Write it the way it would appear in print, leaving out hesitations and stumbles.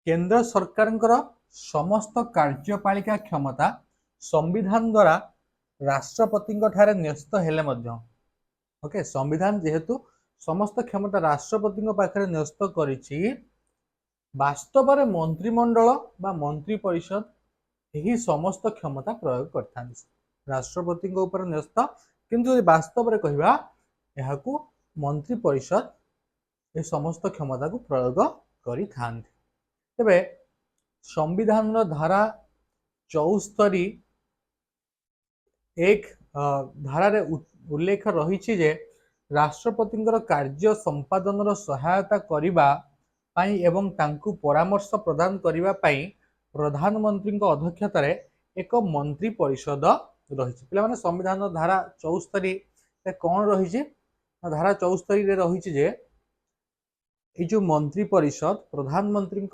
केंद्र सरकार समस्त कार्यपालिका क्षमता संविधान द्वारा राष्ट्रपति न्यस्त हेले ओके संविधान जेहेतु समस्त क्षमता राष्ट्रपति पाखे न्यस्त करिछि वास्तव में मंत्रिमंडल बा मंत्री परिषद यही समस्त क्षमता प्रयोग करता राष्ट्रपति ऊपर न्यस्त किंतु वास्तव में कहवा यह मंत्री परिषद ये समस्त क्षमता को प्रयोग करि थांती। तेबे संविधान धारा 74 एक धारा उल्लेख रही जे राष्ट्रपति कार्य संपादन सहायता करने एवं तांकु परामर्श प्रदान करने प्रधानमंत्री अध्यक्षतार एक मंत्री परिषद रही पे संविधान धारा 74 कौन रही धारा 74 रही जो मंत्री परिषद प्रधानमंत्री